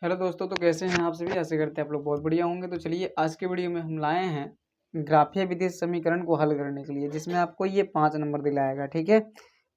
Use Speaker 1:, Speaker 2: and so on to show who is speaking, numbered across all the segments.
Speaker 1: Hello दोस्तों, तो कैसे हैं आप सभी। ऐसे करते हैं आप लोग बहुत बढ़िया होंगे। तो चलिए आज के वीडियो में हम लाए हैं ग्राफीय विधि समीकरण को हल करने के लिए, जिसमें आपको ये 5 नंबर दिलाएगा। ठीक है,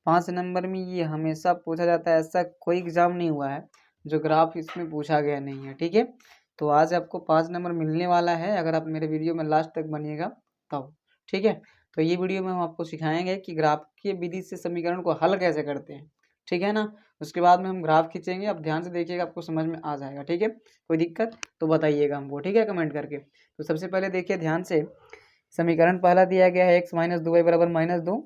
Speaker 1: 5 नंबर में ये हमेशा पूछा जाता है। ऐसा कोई एग्जाम नहीं हुआ है जो ग्राफ इसमें पूछा गया नहीं है। ठीक है, तो आज आपको 5 नंबर मिलने वाला है अगर आप मेरे वीडियो में लास्ट तक बनिएगा तब। ठीक है, तो ये वीडियो में हम आपको सिखाएंगे कि ग्राफीय विधि से समीकरण को हल कैसे करते हैं। ठीक है ना, उसके बाद में हम ग्राफ खींचेंगे। आप ध्यान से देखिएगा, आपको समझ में आ जाएगा। ठीक है, कोई दिक्कत तो बताइएगा हमको। ठीक है, कमेंट करके। तो सबसे पहले देखिए ध्यान से, समीकरण पहला दिया गया है x माइनस 2y बराबर -2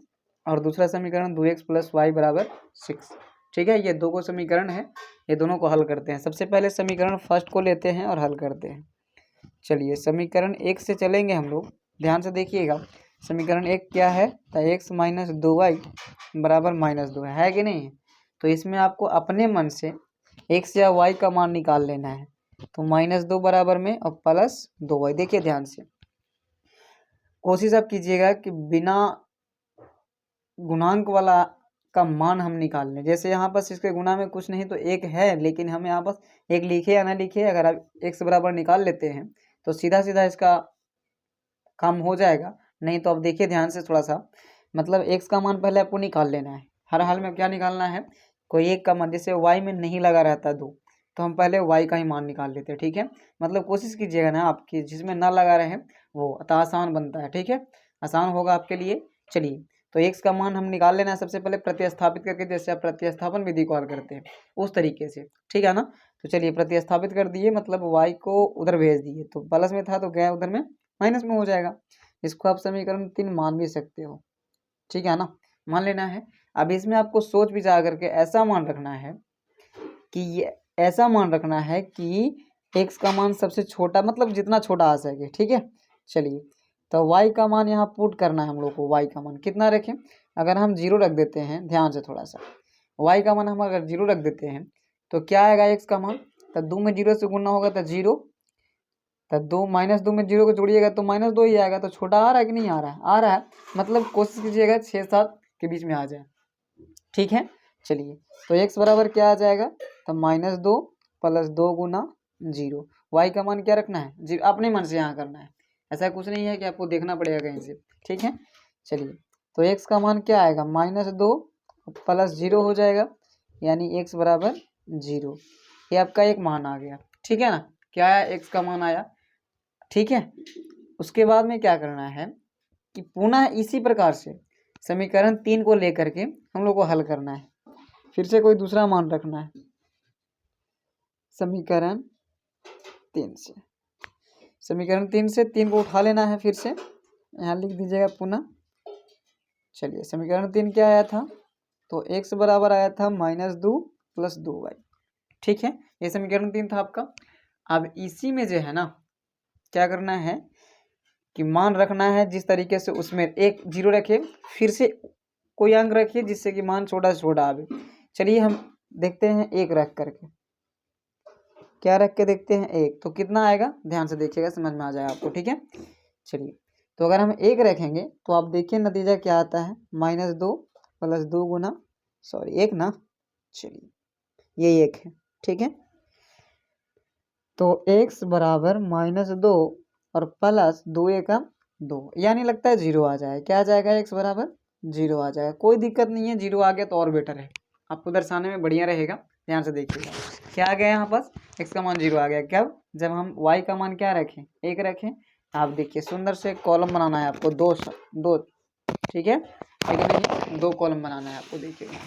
Speaker 1: और दूसरा समीकरण 2x प्लस वाई बराबर 6। ठीक है, ये दो को समीकरण है, ये दोनों को हल करते हैं। सबसे पहले समीकरण फर्स्ट को लेते हैं और हल करते हैं। चलिए समीकरण 1 से चलेंगे हम लोग। ध्यान से देखिएगा, समीकरण 1 क्या है, तो x माइनस 2y बराबर -2 है कि नहीं। तो इसमें आपको अपने मन से x या y का मान निकाल लेना है। तो -2 बराबर में और प्लस 2y। देखिए ध्यान से, कोशिश आप कीजिएगा कि बिना गुणांक वाला का मान हम निकाल लें। जैसे यहाँ पर इसके गुणा में कुछ नहीं तो एक है, लेकिन हम यहाँ पर एक लिखे या ना लिखे, अगर आप x बराबर निकाल लेते हैं तो सीधा सीधा इसका काम हो जाएगा। नहीं तो अब देखिए ध्यान से थोड़ा सा, मतलब x का मान पहले आपको निकाल लेना है। हर हाल में क्या निकालना है, कोई एक का मान। जैसे y में नहीं लगा रहता 2, तो हम पहले y का ही मान निकाल लेते हैं। ठीक है, मतलब कोशिश कीजिएगा ना आपकी जिसमें ना लगा रहे वो, तो आसान बनता है। ठीक है, आसान होगा आपके लिए। चलिए, तो x का मान हम निकाल लेना है सबसे पहले प्रतिस्थापित करके, जैसे आप प्रतिस्थापन विधि को हल करते हैं उस तरीके से। ठीक है ना, तो चलिए प्रतिस्थापित कर दिए, मतलब y को उधर भेज दिए, तो प्लस में था तो गया उधर में माइनस में हो जाएगा। इसको आप समीकरण 3 मान भी सकते हो। ठीक है ना, मान लेना है। अब इसमें आपको सोच विचार करके ऐसा मान रखना है कि ये ऐसा मान रखना है कि x का मान सबसे छोटा, मतलब जितना छोटा आ सके। ठीक है, चलिए तो y का मान यहाँ पुट करना है हम लोग को। y का मान कितना रखें, अगर हम 0 रख देते हैं, ध्यान से थोड़ा सा, y का मान हम अगर 0 रख देते हैं तो क्या आएगा x का मान, तो 2 में 0 से गुना होगा तो 0, तो 2 -2 में 0 को जोड़िएगा तो -2 ही आएगा। तो छोटा आ रहा है कि नहीं आ रहा है, आ रहा है। मतलब कोशिश कीजिएगा 6-7 के बीच में आ जाए। ठीक है, चलिए तो x बराबर क्या आ जाएगा, तो -2 प्लस 2 गुना 0। y का मान क्या रखना है, 0 अपने मन से यहाँ करना है, ऐसा कुछ नहीं है कि आपको देखना पड़ेगा कहीं से। ठीक है, चलिए तो x का मान क्या आएगा, -2 प्लस 0 हो जाएगा, यानी x बराबर 0। ये आपका एक मान आ गया। ठीक है ना, क्या आया, x का मान आया। ठीक है, उसके बाद में क्या करना है कि पुनः इसी प्रकार से समीकरण 3 को लेकर के हम लोग को हल करना है। फिर से कोई दूसरा मान रखना है समीकरण 3 से। समीकरण 3 से 3 को उठा लेना है, फिर से यहाँ लिख दीजिएगा पुनः। चलिए समीकरण 3 क्या आया था, तो x बराबर आया था -2 प्लस 2y। ठीक है, ये समीकरण 3 था आपका। अब इसी में जो है ना, क्या करना है कि मान रखना है जिस तरीके से, उसमें एक 0 रखे, फिर से कोई अंक रखिए जिससे कि मान छोटा से छोटा आवे। चलिए हम देखते हैं 1 रख करके, क्या रख के देखते हैं 1, तो कितना आएगा, ध्यान से देखिएगा, समझ में आ जाएगा आपको। ठीक है, चलिए तो अगर हम 1 रखेंगे तो आप देखिए नतीजा क्या आता है, -2 प्लस 2 गुना, सॉरी 1 ना, चलिए ये 1 है। ठीक है, तो x बराबर -2 और प्लस 2 का 2, यानी लगता है 0 आ जाए। क्या आ जाएगा, x बराबर 0 आ जाएगा। कोई दिक्कत नहीं है, 0 आ गया तो और बेटर है, आपको दर्शाने में बढ़िया रहेगा। ध्यान से देखिएगा, क्या आ गया यहाँ पास, x का मान 0 आ गया। क्या, जब हम y का मान क्या रखें, 1 रखें। आप देखिए सुंदर से कॉलम बनाना है आपको, दो। ठीक है, लेकिन नहीं, 2 कॉलम बनाना है आपको। देखिएगा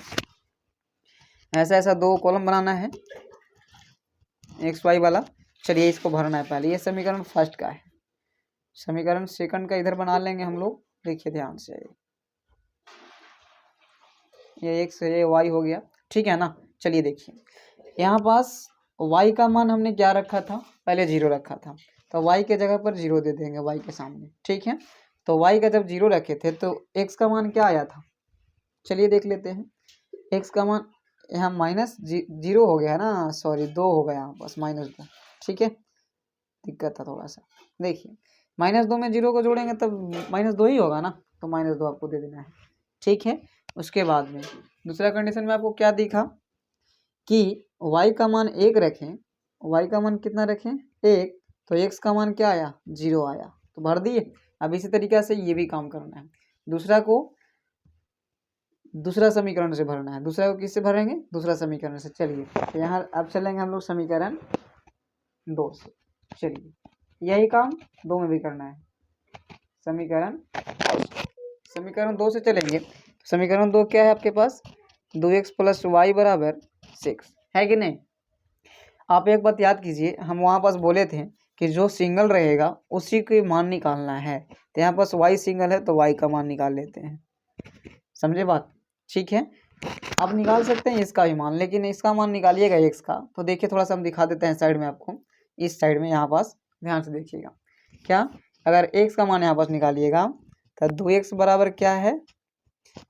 Speaker 1: ऐसा ऐसा 2 कॉलम बनाना है एक्स वाई वाला। चलिए इसको भरना है पहले, ये समीकरण फर्स्ट का है। समीकरण सेकंड का इधर बना लेंगे हम लोग। देखिए ध्यान से, ये एक्स है, ये वाई हो गया। ठीक है ना, चलिए देखिए यहाँ पास वाई का मान हमने क्या रखा था, पहले 0 रखा था, तो वाई के जगह पर 0 दे देंगे वाई के सामने। ठीक है, तो वाई का जब 0 रखे थे तो एक्स का मान क्या आया था, चलिए देख लेते हैं। एक्स का मान यहाँ -0 हो गया ना, सॉरी 2 हो गया यहाँ पास, -2। ठीक है, दिक्कत था थोड़ा सा। देखिए -2 में 0 को जोड़ेंगे तब -2 ही होगा ना, तो -2 आपको दे देना है। ठीक है, उसके बाद में दूसरा कंडीशन में आपको क्या दिखा कि y का मान 1 रखें y का मान कितना रखें 1, तो x का मान क्या आया 0 आया, तो भर दिए। अब इसी तरीके से ये भी काम करना है, दूसरा को दूसरा समीकरण से भरना है। दूसरा को किससे भरेंगे, दूसरा समीकरण से। चलिए तो यहाँ अब चलेंगे हम लोग समीकरण 2 से। चलिए यही काम 2 में भी करना है। समीकरण 2 से चलेंगे। समीकरण 2 क्या है आपके पास, 2x + y = 6 है कि नहीं। आप एक बात याद कीजिए, हम वहाँ पास बोले थे कि जो सिंगल रहेगा उसी के मान निकालना है। तो यहाँ पास y सिंगल है तो y का मान निकाल लेते हैं, समझे बात। ठीक है, आप निकाल सकते हैं इसका भी मान, लेकिन इसका मान निकालिएगा x का। तो देखिए थोड़ा सा हम दिखा देते हैं साइड में आपको, इस साइड में यहाँ पास ध्यान से देखिएगा। क्या, अगर x का मान यहाँ पास निकालिएगा तो 2x बराबर क्या है,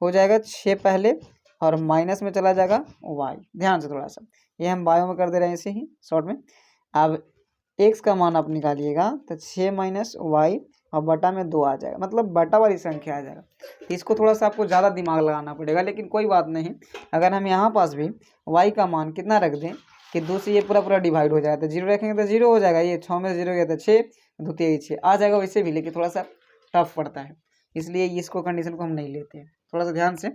Speaker 1: हो जाएगा 6 पहले और माइनस में चला जाएगा y। ध्यान से थोड़ा सा, ये हम बायो में कर दे रहे हैं इसे ही शॉर्ट में। अब x का मान आप निकालिएगा तो 6 - y और बटा में 2 आ जाएगा, मतलब बटा वाली संख्या आ जाएगा। इसको थोड़ा सा आपको ज़्यादा दिमाग लगाना पड़ेगा, लेकिन कोई बात नहीं। अगर हम यहाँ पास भी y का मान कितना रख दें कि 2 से ये पूरा डिवाइड हो जाएगा, तो 0 रखेंगे तो 0 हो जाएगा। ये 6 में से 0 गया तो 6, 2 3 6 आ जाएगा वैसे भी, लेकिन थोड़ा सा टफ पड़ता है, इसलिए इसको कंडीशन को हम नहीं लेते हैं, थोड़ा सा ध्यान से,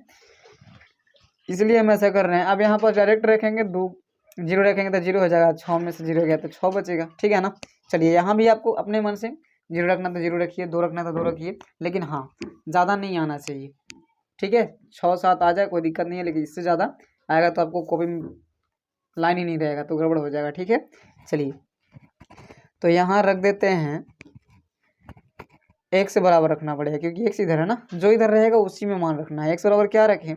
Speaker 1: इसलिए हम ऐसा कर रहे हैं। अब यहाँ पर डायरेक्ट रखेंगे 2, 0 रखेंगे तो 0 हो जाएगा, 6 में से 0 गया तो 6 बचेगा, ठीक है ना। चलिए यहाँ भी आपको अपने मन से 0 रखना तो 0 रखिए, 2 रखना तो 2 रखिए, लेकिन हाँ ज़्यादा नहीं आना चाहिए, ठीक है। 6 7 आ जाए कोई दिक्कत नहीं है, लेकिन इससे ज़्यादा आएगा तो आपको कॉपी में लाइन ही नहीं रहेगा, तो गड़बड़ हो जाएगा, ठीक है। चलिए तो यहाँ रख देते हैं, x से बराबर रखना पड़ेगा क्योंकि x इधर है ना, जो इधर रहेगा उसी में मान रखना है। x बराबर क्या रखें,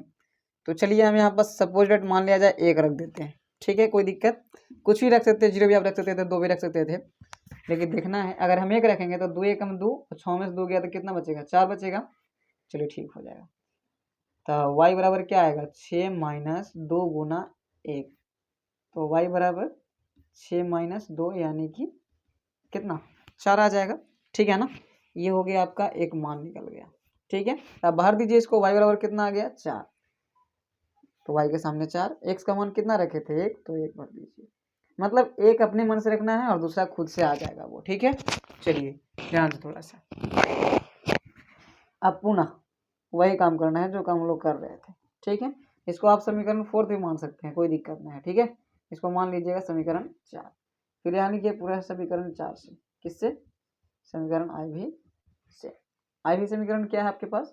Speaker 1: तो चलिए हम यहाँ पर सपोज डेट मान लिया जाए 1 रख देते हैं, ठीक है। कोई दिक्कत, कुछ भी रख सकते हैं, 0 भी आप रख सकते थे, 2 भी रख सकते थे, लेकिन देखना है अगर हम 1 रखेंगे तो 2 1 2, 6 में से 2 गया तो कितना बचेगा, 4 बचेगा। चलिए ठीक हो जाएगा। तो y बराबर क्या आएगा, 6 - 2 × 1, तो y बराबर 6 - 2 यानी कि कितना, 4 आ जाएगा, ठीक है ना। ये हो गया आपका एक मान निकल गया, ठीक है। अब भर दीजिए इसको, y बराबर कितना आ गया 4, तो y के सामने 4, x का मान कितना रखे थे 1, तो 1 भर दीजिए। मतलब एक अपने मन से रखना है और दूसरा खुद से आ जाएगा वो, ठीक है। चलिए ध्यान से थोड़ा सा, अब पुनः वही काम करना है जो काम हम लोग कर रहे थे, ठीक है। इसको आप समीकरण 4 भी मान सकते हैं, कोई दिक्कत नहीं है, ठीक है। इसको मान लीजिएगा समीकरण 4, फिर यानी कि पूरा समीकरण 4 से, किससे, समीकरण IV से। IV समीकरण क्या है आपके पास,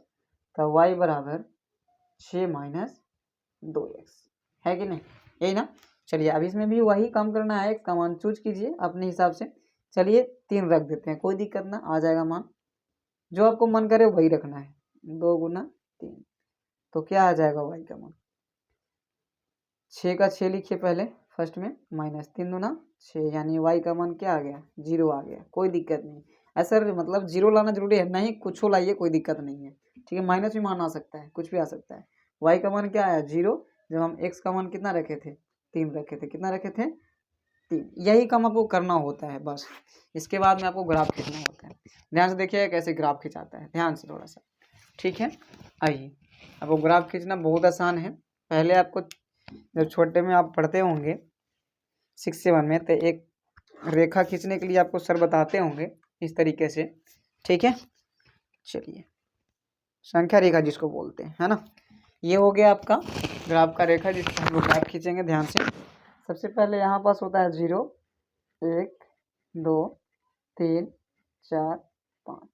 Speaker 1: तो y बराबर 6 - 2x है कि नहीं, यही ना। चलिए अब इसमें भी वही काम करना है, x का मान चूज कीजिए अपने हिसाब से। चलिए 3 रख देते हैं, कोई दिक्कत ना, आ जाएगा मान, जो आपको मन करे वही रखना है। 2 × 3, तो क्या आ जाएगा y का मान, 6 का 6 लिखिए पहले फर्स्ट में, -3 दूना 6, यानी y का मान क्या आ गया, 0 आ गया। कोई दिक्कत नहीं, ऐसा मतलब 0 लाना जरूरी है नहीं, कुछ हो लाइए कोई दिक्कत नहीं है, ठीक है। माइनस भी मान आ सकता है, कुछ भी आ सकता है। y का मान क्या आया 0, जब हम x का मान कितना रखे थे 3 रखे थे, कितना रखे थे 3। यही काम आपको करना होता है बस, इसके बाद में आपको ग्राफ खींचना होता है। ध्यान से देखिएगा कैसे ग्राफ खिंचाता है, ध्यान से थोड़ा सा, ठीक है। आइए आपको ग्राफ खींचना बहुत आसान है। पहले आपको जब छोटे में आप पढ़ते होंगे 6 7 में, तो एक रेखा खींचने के लिए आपको सर बताते होंगे इस तरीके से, ठीक है। चलिए संख्या रेखा जिसको बोलते हैं, है ना। ये हो गया आपका ग्राफ का रेखा जिसको हम लोग ग्राफ खींचेंगे। ध्यान से, सबसे पहले यहाँ पास होता है 0 1 2 3 4 5,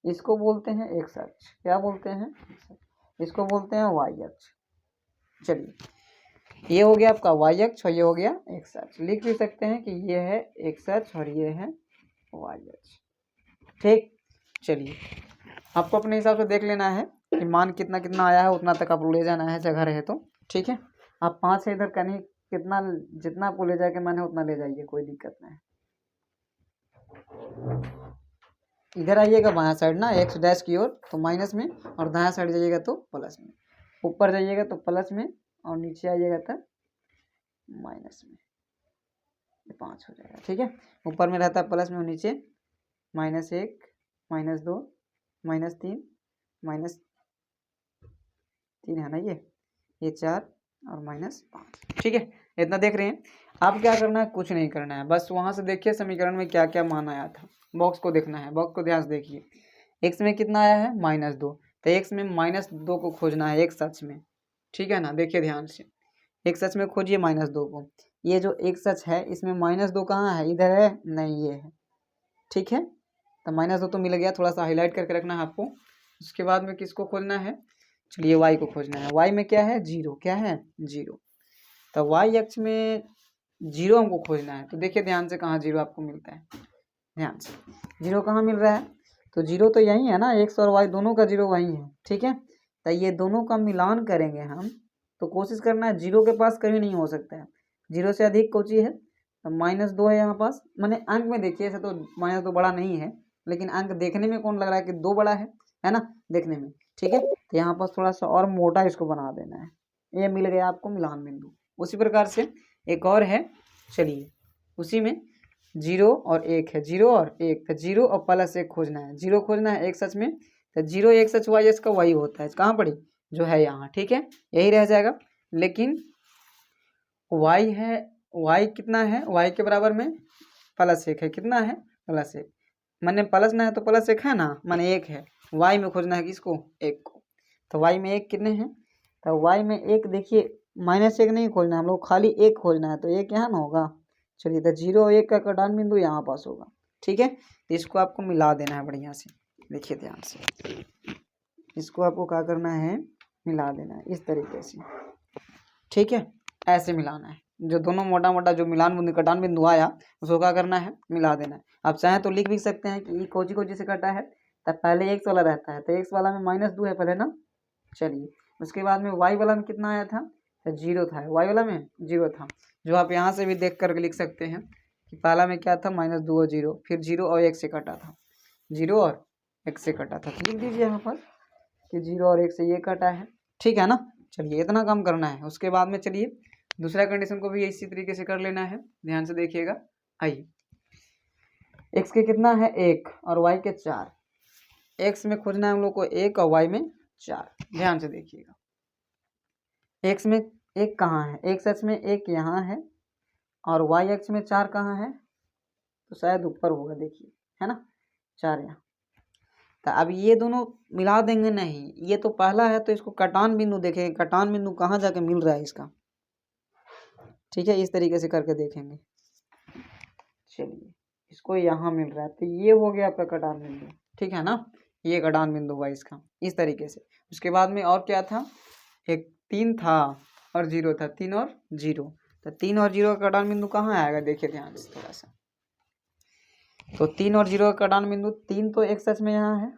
Speaker 1: इसको बोलते हैं एक्स अक्ष, क्या बोलते हैं, इसको बोलते हैं वाई अक्ष। चलिए ये हो गया आपका वाई अक्ष और ये हो गया एक्स अक्ष। लिख भी सकते हैं कि ये है एक्स अक्ष और ये है वाई अक्ष, ठीक। चलिए आपको अपने हिसाब से देख लेना है कि मान कितना कितना आया है, उतना तक आप ले जाना है जगह रहे तो, ठीक है। आप 5 से इधर कहीं कितना, जितना आपको ले जाके मैंने उतना ले जाइए, कोई दिक्कत नहीं। इधर आइएगा बायां साइड ना एक्स डैश की ओर तो माइनस में, और दायां साइड जाइएगा तो प्लस में। ऊपर जाइएगा तो प्लस में और नीचे आइएगा तो माइनस में, 5 हो जाएगा, ठीक है। ऊपर में रहता है प्लस में और नीचे -1 -2 -3 -3 है ना, ये 4 और -5, ठीक है। इतना देख रहे हैं। आप क्या करना है, कुछ नहीं करना है, बस वहाँ से देखिए समीकरण में क्या क्या मान आया था, बॉक्स को देखना है, बॉक्स को ध्यान से देखिए। एक्स में कितना आया है -2, तो एक्स में -2 को खोजना है एक सच में, ठीक है ना। देखिए ध्यान से, एक सच में खोजिए -2 को। ये जो एक सच है इसमें -2 कहाँ है, इधर है नहीं, ये है, ठीक है। तो -2 तो मिल गया, थोड़ा सा हाईलाइट करके रखना है आपको। उसके बाद में किसको खोजना है, चलिए y को खोजना है। y में क्या है, 0, क्या है 0। तो y अक्ष में 0 हमको खोजना है। तो देखिए ध्यान से कहाँ 0 आपको मिलता है, ध्यान से 0 कहाँ मिल रहा है, तो 0 तो यही है ना, x और y दोनों का 0 वही है, ठीक है। तो ये दोनों का मिलान करेंगे हम, तो कोशिश करना है 0 के पास कभी नहीं हो सकता है, 0 से अधिक कोची है, तो -2 है यहाँ पास। मैंने अंक में देखिए, ऐसे तो -2 बड़ा नहीं है, लेकिन अंक देखने में कौन लग रहा है कि 2 बड़ा है ना, देखने में, ठीक है। तो यहाँ पास थोड़ा सा और मोटा इसको बना देना है, ये मिल गया आपको मिलान बिंदु। उसी प्रकार से एक और है, चलिए उसी में 0 और 1 है, 0 और 1, तो 0 और +1 खोजना है, 0 खोजना है एक सच में, तो 0 एक सच y इसका वही होता है, कहाँ पड़ी, जो है यहाँ, ठीक है, यही रह जाएगा। लेकिन y है, y कितना है, y के बराबर में +1 है, कितना है +1, मैंने प्लस ना है तो +1 है ना, माने 1 है। y में खोजना है किसको, 1 को, तो y में 1 कितने हैं, तो y में 1 देखिए -1 नहीं खोजना है हम लोग, खाली 1 खोजना है, तो 1 यहाँ ना होगा। चलिए, तो 0 और 1 का कटान बिंदु यहाँ पास होगा, ठीक है। तो इसको आपको मिला देना है बढ़िया से, देखिए ध्यान से, इसको आपको क्या करना है, मिला देना है इस तरीके से, ठीक है, ऐसे मिलाना है। जो दोनों मोटा मोटा जो मिलान बिंदु कटान बिंदु आया उसको क्या करना है, मिला देना है। आप चाहें तो लिख भी सकते हैं कि कोची कोची से कटा है, तब पहले x वाला रहता है, तो x वाला में -2 है पहले ना। चलिए, उसके बाद में y वाला में कितना आया था, तो 0 था, y वाला में 0 था, जो आप यहाँ से भी देख करके लिख सकते हैं कि पहला में क्या था, -2 और 0, फिर 0 और 1 से कटा था, 0 और 1 से कटा था, तो लिख दीजिए यहाँ पर कि 0 और 1 से ये कटा है, ठीक है ना। चलिए, इतना काम करना है। उसके बाद में चलिए दूसरा कंडीशन को भी इसी तरीके से कर लेना है, ध्यान से देखिएगा। आइए, x के कितना है 1 और y के 4, x में खोजना है हम लोग को 1 और y में 4, ध्यान से देखिएगा। x में 1 कहाँ है, x अक्ष में 1 यहाँ है, और y अक्ष में 4 कहाँ है, तो शायद ऊपर होगा, देखिए है ना, 4 यहाँ। तो अब ये दोनों मिला देंगे नहीं, ये तो पहला है, तो इसको कटान बिंदु देखेंगे, कटान बिंदु कहाँ जाके मिल रहा है इसका, ठीक है, इस तरीके से करके देखेंगे। चलिए, इसको यहाँ मिल रहा है, तो ये हो गया आपका कटान बिंदु, ठीक है ना, ये कटान बिंदु हुआ इसका, इस तरीके से। उसके बाद में और क्या था, एक 3 था और 0 था, 3 और 0, तो 3 और 0 का कटान बिंदु कहाँ आएगा, देखिए ध्यान से थोड़ा सा। तो 3 और 0 का कटान बिंदु, 3 तो x अक्ष में यहाँ है,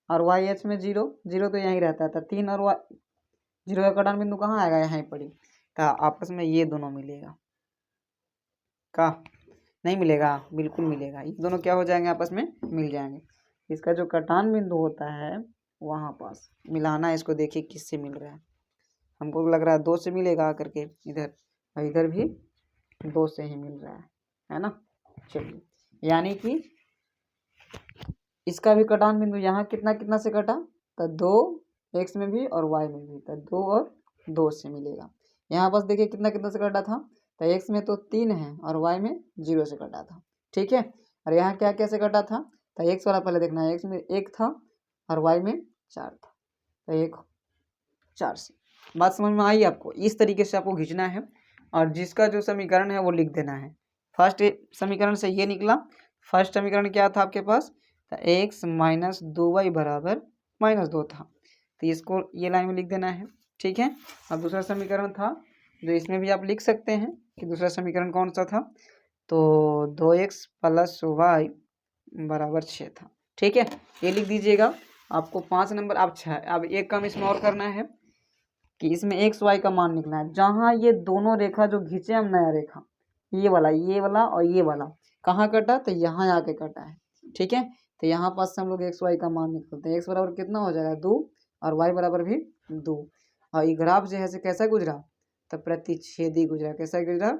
Speaker 1: और y अक्ष में 0, 0 तो यहीं रहता था, 3 और 0 का कटान बिंदु कहाँ आएगा, यहाँ पड़ी, तो आपस में ये दोनों मिलेगा, का नहीं मिलेगा, बिल्कुल मिलेगा, ये दोनों क्या हो जाएंगे, आपस में मिल जाएंगे। इसका जो कटान बिंदु होता है वहाँ पास मिलाना है इसको, देखिए किससे मिल रहा है, हमको लग रहा है 2 से मिलेगा करके इधर, और इधर भी 2 से ही मिल रहा है ना। चलिए, यानी कि इसका भी कटान बिंदु यहाँ कितना कितना से कटा, तो 2 x में भी और y में भी, तो 2 और 2 से मिलेगा। यहाँ पास देखिए कितना कितना से कटा था, तो x में तो 3 है और y में 0 से कटा था, ठीक है। और यहाँ क्या क्या से कटा था, तो x वाला पहले देखना है, x में 1 था और y में 4 था, तो 1 4 से। बात समझ में आई आपको, इस तरीके से आपको खींचना है, और जिसका जो समीकरण है वो लिख देना है। फर्स्ट समीकरण से ये निकला, फर्स्ट समीकरण क्या था आपके पास, तो x - 2y बराबर -2 था, तो इसको ये लाइन में लिख देना है, ठीक है। अब दूसरा समीकरण था जो इसमें भी आप लिख सकते हैं कि दूसरा समीकरण कौन सा था, तो 2x + y बराबर 6 था, ठीक है, ये लिख दीजिएगा। आपको 5 नंबर, अब 6, अब एक काम इसमें और करना है कि इसमें x y का मान निकलना है। जहाँ ये दोनों रेखा जो खींचे हम, नया रेखा, ये वाला और ये वाला कहाँ कटा, तो यहाँ आके कटा है, ठीक है। तो यहाँ पास से हम लोग x y का मान निकलते हैं, x बराबर कितना हो जाएगा 2, और y बराबर भी 2, और ये ग्राफ जो है कैसा गुजरा, तो प्रतिच्छेदी गुजरा, कैसा गुजरा,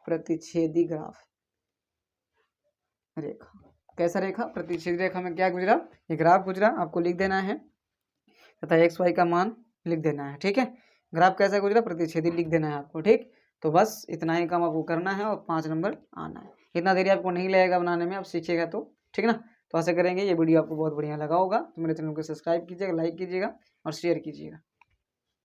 Speaker 1: प्रतिच्छेदी ग्राफ रेखा, कैसा रेखा, प्रतिच्छेदी रेखा में क्या गुजरा, ये ग्राफ गुजरा, आपको लिख देना है तथा x y का मान लिख देना है, ठीक है। ग्राफ कैसा गुजरा, प्रतिच्छेदी लिख देना है आपको, ठीक। तो बस इतना ही काम आपको करना है और 5 नंबर आना है। इतना देरी आपको नहीं लगेगा बनाने में, आप सीखिएगा तो, ठीक है ना। तो ऐसे करेंगे। ये वीडियो आपको बहुत बढ़िया लगा होगा तो मेरे चैनल को सब्सक्राइब कीजिएगा, लाइक कीजिएगा और शेयर कीजिएगा।